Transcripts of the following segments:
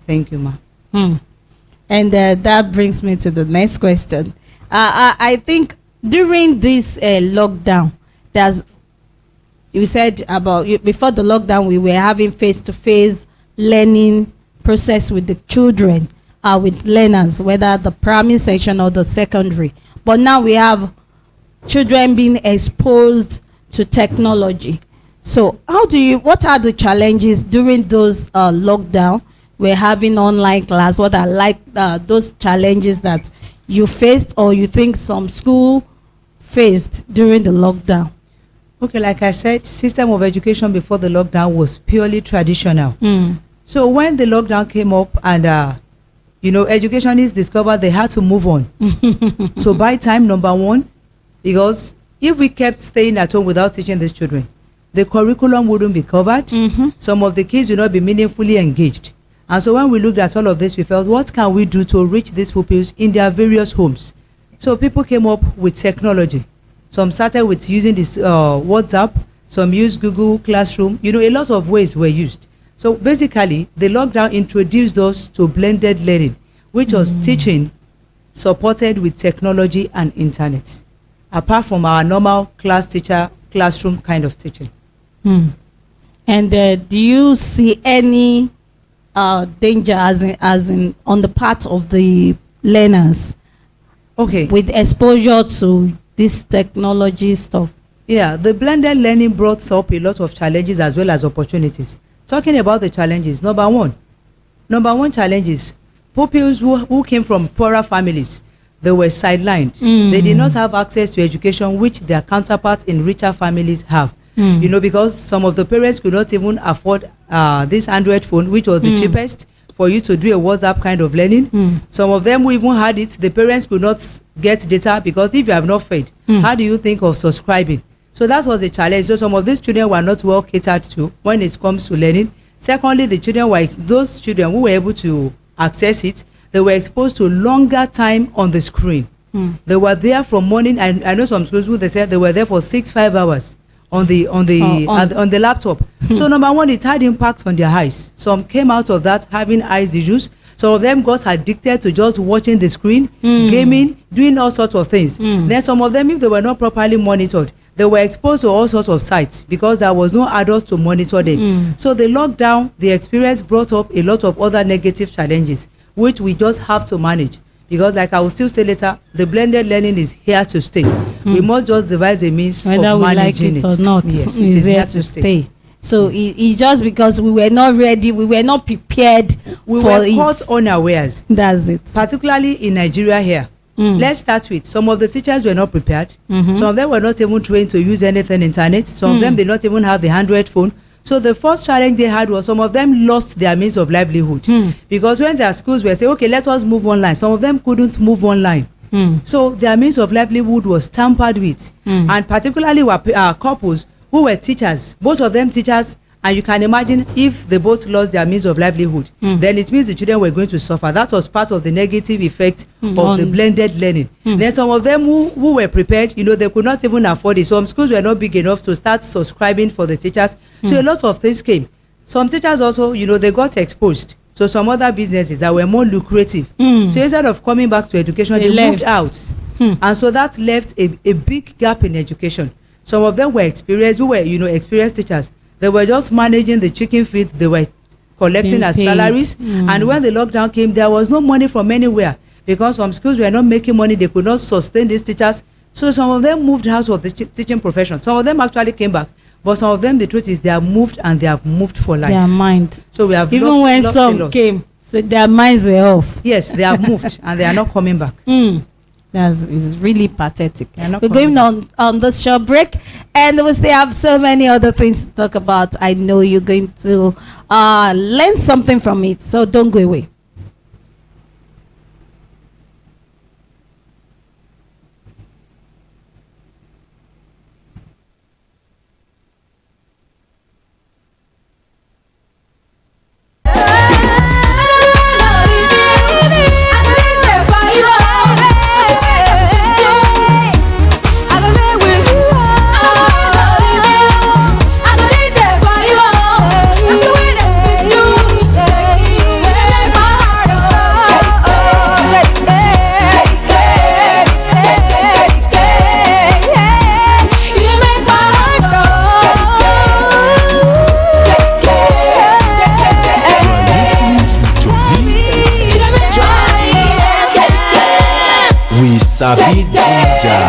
Thank you, ma. And that brings me to the next question. I think during this lockdown, there's, you said about before the lockdown, we were having face-to-face learning process with the children, with learners, whether the primary section or the secondary. But now we have children being exposed to technology. So what are the challenges during those lockdown? We're having online class. What are those challenges that you faced or you think some school faced during the lockdown? Okay, like I said, system of education before the lockdown was purely traditional. So when the lockdown came up and educationists discovered they had to move on to buy time, number one, because if we kept staying at home without teaching these children, the curriculum wouldn't be covered. Some of the kids would not be meaningfully engaged. And so when we looked at all of this, we felt, what can we do to reach these pupils in their various homes? So people came up with technology. Some started with using this WhatsApp. Some used Google Classroom. A lot of ways were used. So basically, the lockdown introduced us to blended learning, which was teaching supported with technology and internet, apart from our normal classroom kind of teaching. And do you see any danger as in on the part of the learners with exposure to this technology stuff? Yeah, the blended learning brought up a lot of challenges as well as opportunities. Talking about the challenges, number one challenge is pupils who came from poorer families, they were sidelined. They did not have access to education which their counterparts in richer families have. Because some of the parents could not even afford this Android phone, which was the cheapest for you to do a WhatsApp kind of learning. Some of them who even had it, the parents could not get data, because if you have not fed, how do you think of subscribing? So that was a challenge. So some of these children were not well catered to when it comes to learning. Secondly, those children who were able to access it, they were exposed to longer time on the screen. They were there from morning, and I know some schools who they said they were there for 6-5 hours on the laptop. So number one, it had impact on their eyes. Some came out of that having eyes issues. Some of them got addicted to just watching the screen, gaming, doing all sorts of things. Then some of them, if they were not properly monitored, they were exposed to all sorts of sites because there was no adults to monitor them. So the lockdown, the experience brought up a lot of other negative challenges, which we just have to manage. Because like I will still say later, the blended learning is here to stay. We must just devise a means whether of we managing like it or not. Yes, it is here to stay. So it's just because we were not ready, we were not prepared we for were it. caught unawares. That's it. Particularly in Nigeria here. Let's start with some of the teachers were not prepared. Some of them were not even trained to use anything internet. Some of them did not even have the Android phone. So the first challenge they had was some of them lost their means of livelihood. Because when their schools were saying, okay, let us move online, some of them couldn't move online. So their means of livelihood was tampered with. And particularly couples who were teachers, both of them teachers, and you can imagine if they both lost their means of livelihood, then it means the children were going to suffer. That was part of the negative effect of the blended learning. Then some of them who were prepared, they could not even afford it. Some schools were not big enough to start subscribing for the teachers. So a lot of things came. Some teachers also, they got exposed to some other businesses that were more lucrative. So instead of coming back to education, they moved out. And so that left a big gap in education. Some of them were experienced, who were, experienced teachers. They were just managing the chicken feed they were collecting as salaries. And when the lockdown came, there was no money from anywhere because some schools were not making money. They could not sustain these teachers. So some of them moved out of the teaching profession. Some of them actually came back. But some of them, the truth is, they have moved, and they have moved for life. Their mind. So we have even when some came, so their minds were off. Yes, they have moved, and they are not coming back. It's really pathetic. We're going on this short break, and we still have so many other things to talk about. I know you're going to learn something from it, so don't go away. sabi ginger.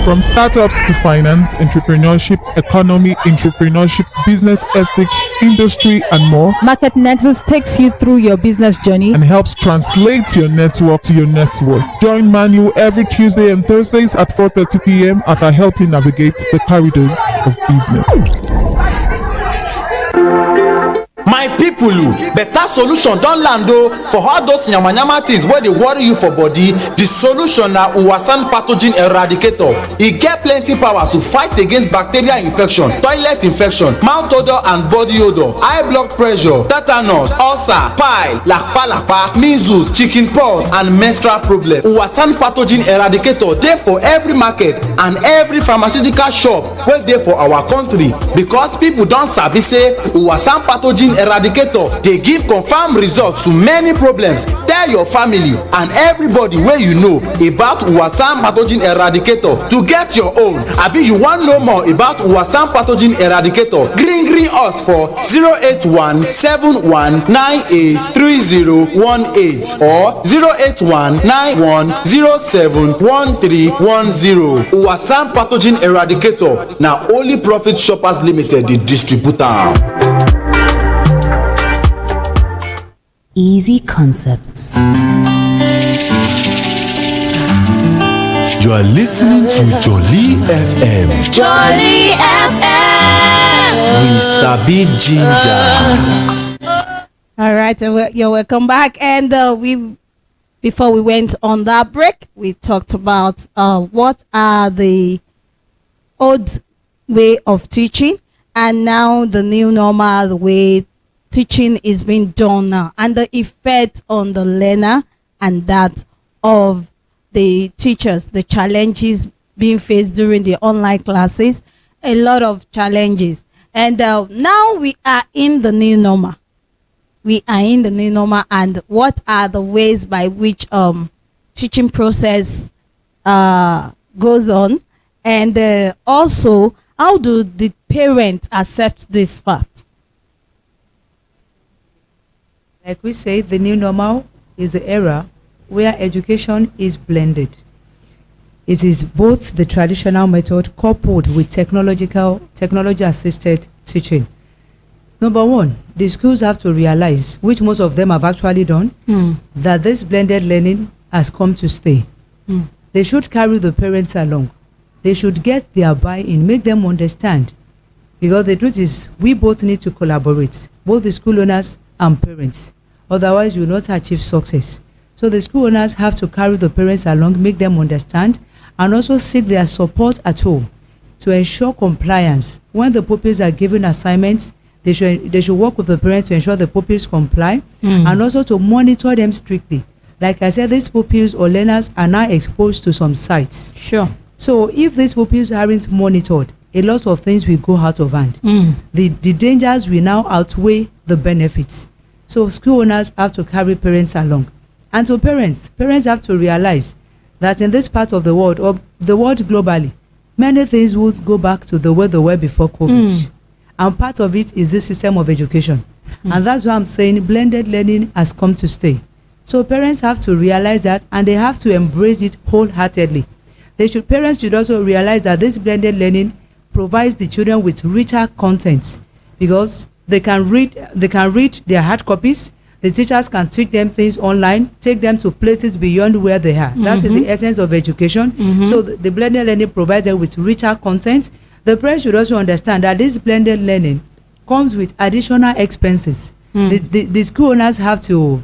From startups to finance, entrepreneurship, economy, business ethics, industry, and more, Market Nexus takes you through your business journey and helps translate your network to your net worth. Join Manu every Tuesday and Thursdays at 4:30 p.m. as I help you navigate the corridors of business. My people, better solution don land o for all those yamayama things wey dey worry you for body. The solution na Uwasan pathogen eradicator. E get plenty power to fight against bacterial infection, toilet infection, mouth odor and body odor, high blood pressure, tetanus, ulcer, pile, lakpa, measles, chicken pox and menstrual problem. Uwasan pathogen eradicator dey for every market and every pharmaceutical shop wey dey for our country, because people don sabi say Uwasan pathogen eradicator dey give confirm results to many problems. Tell your family and everybody wey you know about Uwasan pathogen eradicator to get your own. Abi you wan know more about Uwasan pathogen eradicator? Green us for 08171983018 or 08191071310. Uwasan pathogen eradicator na only Profit Shoppers Limited dey distribute am. Easy concepts. You are listening to Joli FM. Joli FM. We sabi ginger. All right, and you're welcome back. And before we went on that break, we talked about what are the old way of teaching and now the new normal, the way teaching is being done now, and the effect on the learner and that of the teachers, the challenges being faced during the online classes, a lot of challenges. And now we are in the new normal. And what are the ways by which teaching process goes on, and also how do the parents accept this fact? Like we say, the new normal is the era where education is blended. It is both the traditional method coupled with technology-assisted teaching. Number one, the schools have to realize, which most of them have actually done, that this blended learning has come to stay. They should carry the parents along. They should get their buy-in, make them understand. Because the truth is, we both need to collaborate, both the school owners and parents. Otherwise, you will not achieve success. So the school owners have to carry the parents along, make them understand, and also seek their support at home to ensure compliance. When the pupils are given assignments, they should work with the parents to ensure the pupils comply, and also to monitor them strictly. Like I said, these pupils or learners are now exposed to some sites. Sure. So if these pupils aren't monitored, a lot of things will go out of hand. The dangers will now outweigh the benefits. So school owners have to carry parents along. And so parents have to realize that in this part of the world, or the world globally, many things would go back to the way they were before COVID. And part of it is the system of education. And that's why I'm saying blended learning has come to stay. So parents have to realize that, and they have to embrace it wholeheartedly. Parents should also realize that this blended learning provides the children with richer content, because they can read their hard copies. The teachers can teach them things online, take them to places beyond where they are. That is the essence of education. So the blended learning provides them with richer content. The parents should also understand that this blended learning comes with additional expenses. The school owners have to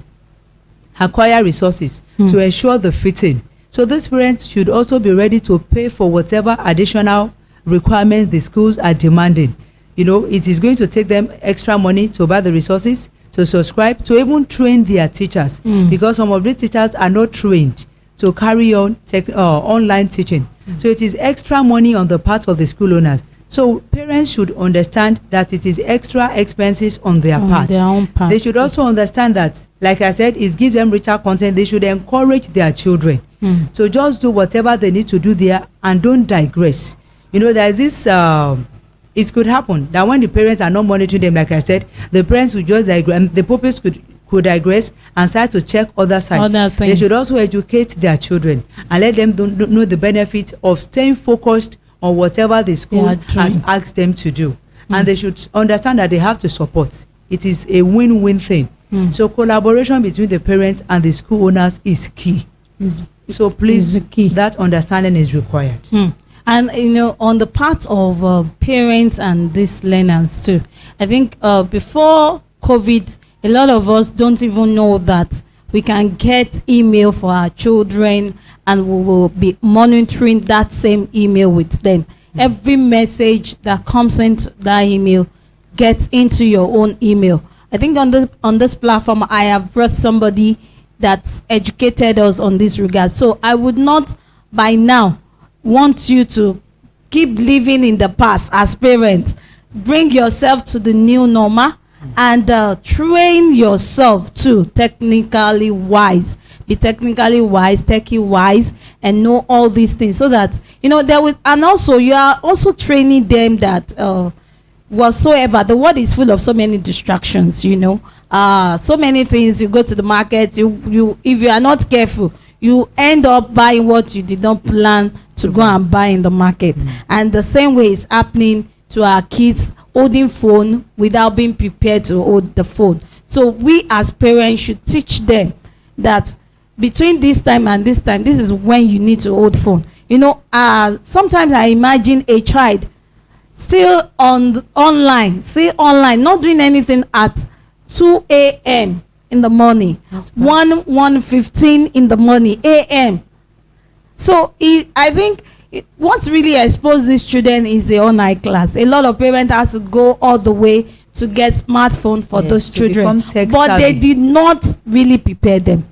acquire resources to ensure the fitting. So these parents should also be ready to pay for whatever additional requirements the schools are demanding. You know, it is going to take them extra money to buy the resources, to subscribe, to even train their teachers, because some of these teachers are not trained to carry on online teaching. So it is extra money on the part of the school owners. So parents should understand that it is extra expenses on their part. Their own part. They should also understand that, like I said, it gives them richer content. They should encourage their children to just do whatever they need to do there and don't digress. You know, there's this, it could happen that when the parents are not monitoring them, like I said, the parents would just digress, the pupils could digress and start to check other sides. They should also educate their children and let them know the benefits of staying focused on whatever the school has asked them to do. And they should understand that they have to support. It is a win-win thing. So collaboration between the parents and the school owners is key. So please, that understanding is required. And you know, on the part of parents and these learners too, I think before COVID, a lot of us don't even know that we can get email for our children and we will be monitoring that same email with them. Every message that comes into that email gets into your own email. I think on this platform, I have brought somebody that's educated us on this regard. So I would not by now want you to keep living in the past as parents. Bring yourself to the new normal and train yourself too, technically wise. Be technically wise, techie wise, and know all these things, so that you know there will. And also you are also training them that whatsoever, the world is full of so many distractions, you know, so many things. You go to the market, you if you are not careful, you end up buying what you did not plan to go and buy in the market. And the same way is happening to our kids holding phone without being prepared to hold the phone. So we as parents should teach them that between this time and this time, this is when you need to hold phone. You know, sometimes I imagine a child still online, not doing anything at 2 a.m. in the morning, 1:15 in the morning a.m. So I think what really exposed these children is the online class. A lot of parents have to go all the way to get smartphone for those children, but they did not really prepare them.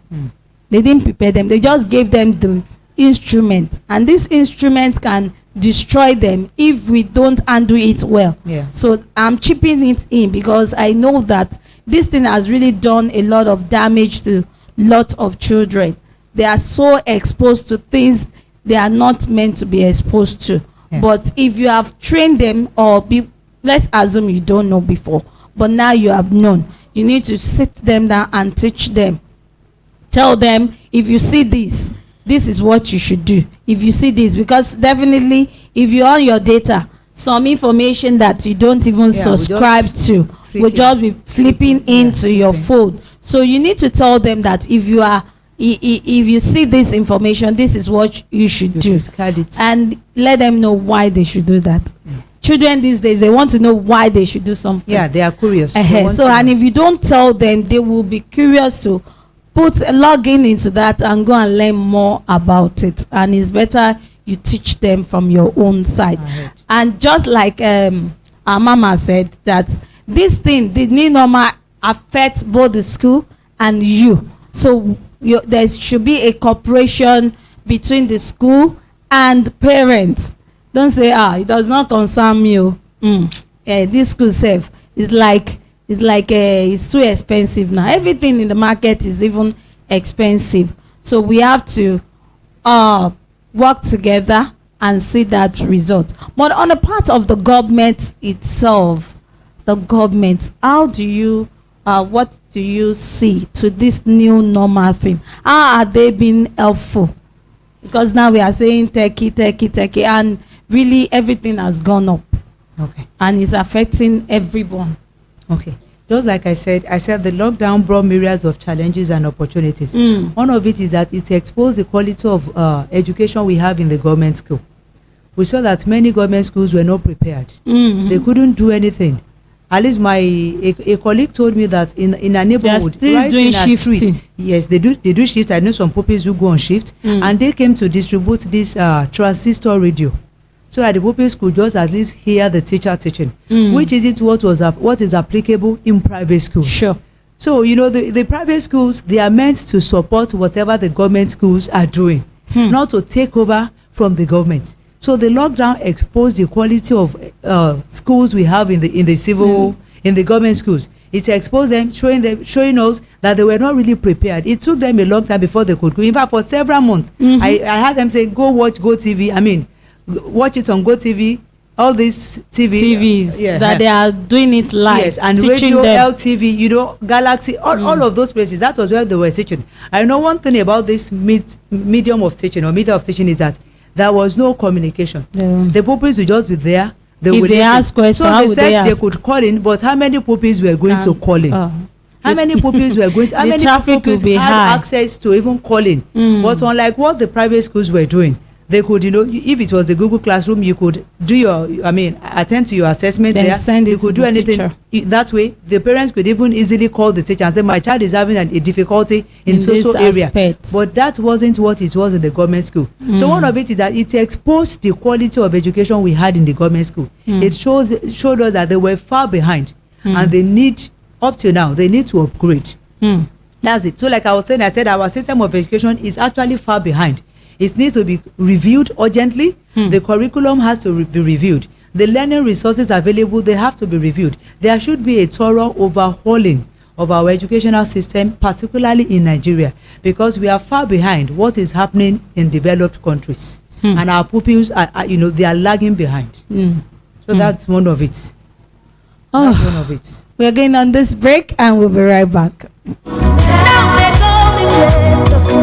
They didn't prepare them. They just gave them the instrument, and this instrument can destroy them if we don't handle it well. So I'm chipping it in because I know that this thing has really done a lot of damage to lots of children. They are so exposed to things they are not meant to be exposed to. But if you have trained them, let's assume you don't know before, but now you have known, you need to sit them down and teach them. Tell them, if you see this is what you should do. If you see this, because definitely if you're on your data, some information that you don't even subscribe to will just be flipping into your phone. So you need to tell them that if you see this information, this is what you should do, and let them know why they should do that. Children these days, they want to know why they should do something. They are curious. So and if you don't tell them, they will be curious to log into that and go and learn more about it. And it's better you teach them from your own side. And just like our mama said, that this thing, the new normal, affects both the school and you. So there should be a cooperation between the school and parents. Don't say, it does not concern me. This school safe it's too expensive now. Everything in the market is even expensive. So we have to work together and see that result. But on the part of the government itself, what do you see to this new normal thing? How are they being helpful? Because now we are saying techie, and really everything has gone up. And it's affecting everyone. Just like I said the lockdown brought myriads of challenges and opportunities. One of it is that it exposed the quality of education we have in the government school. We saw that many government schools were not prepared. They couldn't do anything. At least a colleague told me that in a neighborhood, right in a street, they do shift. I know some pupils who go on shift, and they came to distribute this transistor radio, so that the pupils could just at least hear the teacher teaching, which is what is applicable in private schools. So, the private schools, they are meant to support whatever the government schools are doing, not to take over from the government. So the lockdown exposed the quality of schools we have in the civil, in the government schools. It exposed them, showing us that they were not really prepared. It took them a long time before they could go. In fact, for several months, I had them say, go watch Go TV. I mean, watch it on Go TV. All these TVs that they are doing it live. Yes, and radio, LTV, Galaxy, all of those places. That was where they were teaching. I know one thing about this medium of teaching or media of teaching is that there was no communication. The pupils would just be there. If they ask questions, so they said they could call in, but how many pupils were going to call in? How many pupils were going to? How many pupils had access to even calling? But unlike what the private schools were doing, they could, if it was the Google Classroom, you could do attend to your assessment then there. Send it you could to do anything that way. The parents could even easily call the teacher and say, my child is having a difficulty in so area. But that wasn't what it was in the government school. So one of it is that it exposed the quality of education we had in the government school. It showed us that they were far behind, and they need, up to now, they need to upgrade. That's it. So like I was saying, I said our system of education is actually far behind. It needs to be reviewed urgently. The curriculum has to be reviewed. The learning resources available, they have to be reviewed. There should be a thorough overhauling of our educational system, particularly in Nigeria, because we are far behind what is happening in developed countries. And our pupils are they are lagging behind. So that's one of it. That's one of it. We're going on this break and we'll be right back.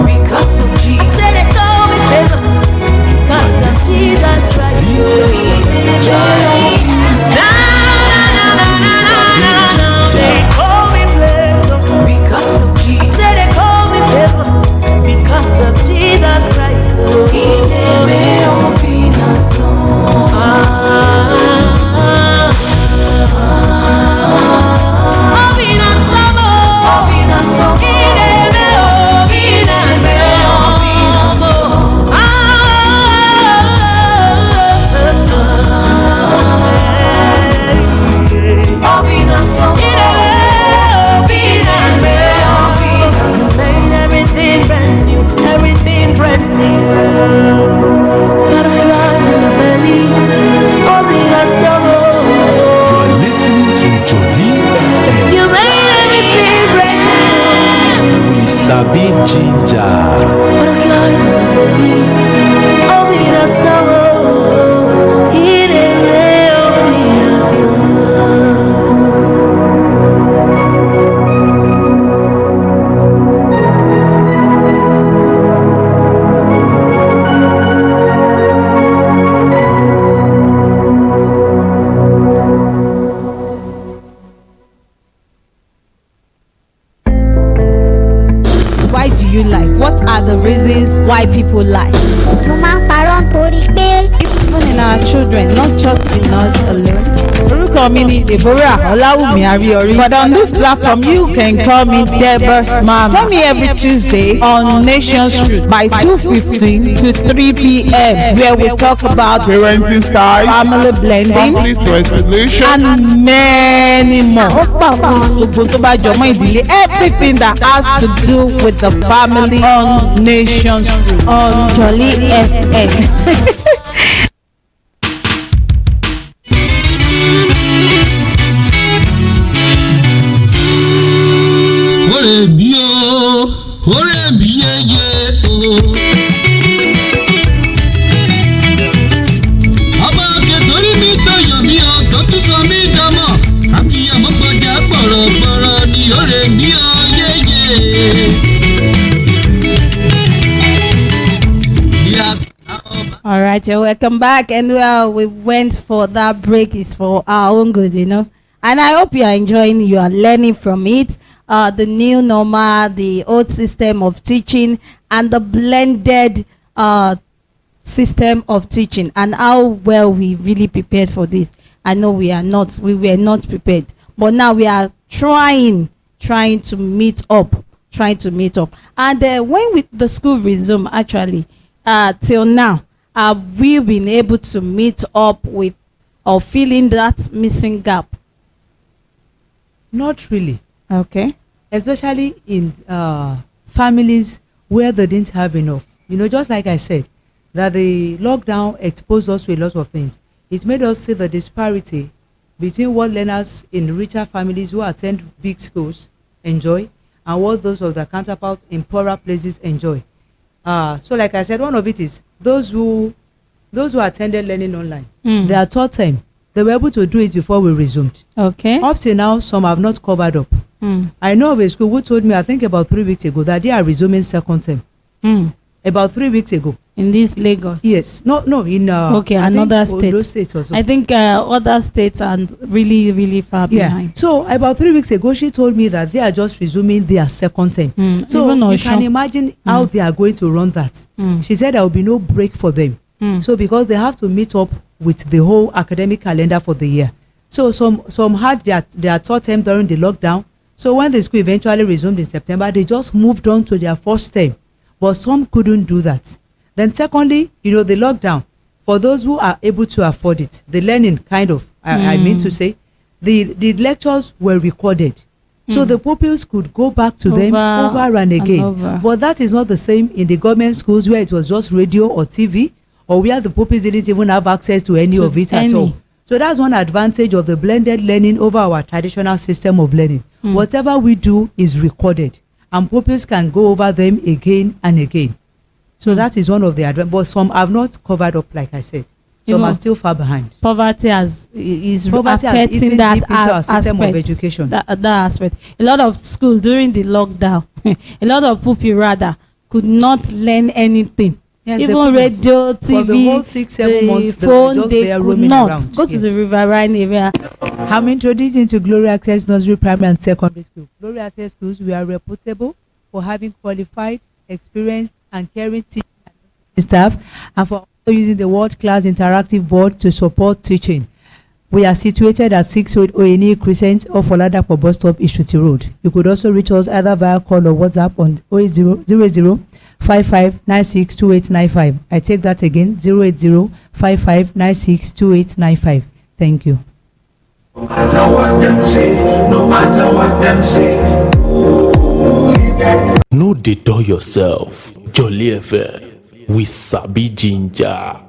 Because of Jesus. I said it all in favor. Because of Jesus Christ. Joli. They call me blessed. Because of Jesus. I said they call me favor. Because of Jesus Christ. Sabi Ginger. Butterflies in my belly. Oh, be the summer. It will be the summer. Why do you lie? What are the reasons why people lie? Mo máa ń parọ́ nítorí pé Even in our children, not just in us alone. Orúkọ mi ni Deborah Ọláwùmí Àríọrí. But on this platform, you can call me Deborah's Mama. Join me every Tuesday on Nations Root by 2:15 to 3 p.m. where we talk about Parenting style, family blending conflict resolution, and many more. ó pọ̀ gan-an ni. Gbogbo tó bá jọmọ́ ìdílé, everything that has to do with the family on Nations Root on Joli FM. Ọ̀rẹ́ mi o, ọ̀rẹ́ mi yeye o. Ọba òkè torí mi tọyọ̀ mi o, tó tún sọ mí dánmọ̀. Àbíyamọ gbọ́dọ̀ gbọ̀rọ̀gbọ̀rọ̀ ni ọ̀rẹ́ mi o yeye. All right, you're welcome back. And we went for that break is for our own good, And I hope you are enjoying, you are learning from it. The new normal, the old system of teaching, and the blended system of teaching, and how well we really prepared for this. I know we were not prepared, but now we are trying to meet up, And when the school resume, actually, till now, have we been able to meet up with or fill in that missing gap? Not really. Okay. especially in families where they didn't have enough. You know, just like I said, that the lockdown exposed us to a lot of things. It made us see the disparity between what learners in richer families who attend big schools enjoy and what those of their counterparts in poorer places enjoy. So like I said, one of it is those who attended learning online, their third time, they were able to do it before we resumed. Okay. Up till now, some have not covered up. I know of a school who told me, I think about 3 weeks ago, that they are resuming second term. About 3 weeks ago. In this Lagos? Yes. No, in okay, another state. Those states also. I think other states are really, really far behind. So about 3 weeks ago, she told me that they are just resuming their second term. So you can imagine how they are going to run that. She said there will be no break for them. So because they have to meet up with the whole academic calendar for the year. So some had their third term during the lockdown. So when the school eventually resumed in September, they just moved on to their first term. But some couldn't do that. Then secondly, you know, the lockdown, for those who are able to afford it, the learning kind of, I mean to say, the lectures were recorded. So the pupils could go back to them over and again. But that is not the same in the government schools where it was just radio or TV, or where the pupils didn't even have access to any of it at all. So that's one advantage of the blended learning over our traditional system of learning. Whatever we do is recorded, and pupils can go over them again and again. So that is one of the advantages. But some have not covered up, like I said. Some are still far behind. Poverty is affecting that system of education. That aspect. A lot of schools during the lockdown, a lot of pupils rather could not learn anything. Yes, even radio, TV, for the whole 6-7 months, phone, they could not around. go to the riverine area. I'm introducing to Glory Access Nursery, Primary and Secondary School. Glory Access Schools, we are reputable for having qualified, experienced and caring teaching staff, and for using the world-class interactive board to support teaching. We are situated at 608 ONE Crescent off Oladapo bus stop, Ishuti Road. You could also reach us either via call or WhatsApp on 08055962895. I take that again, 08055962895. Thank you. No matter what them say, no matter what them say. No, dey dull yourself. Joli FM with Sabi Ginger.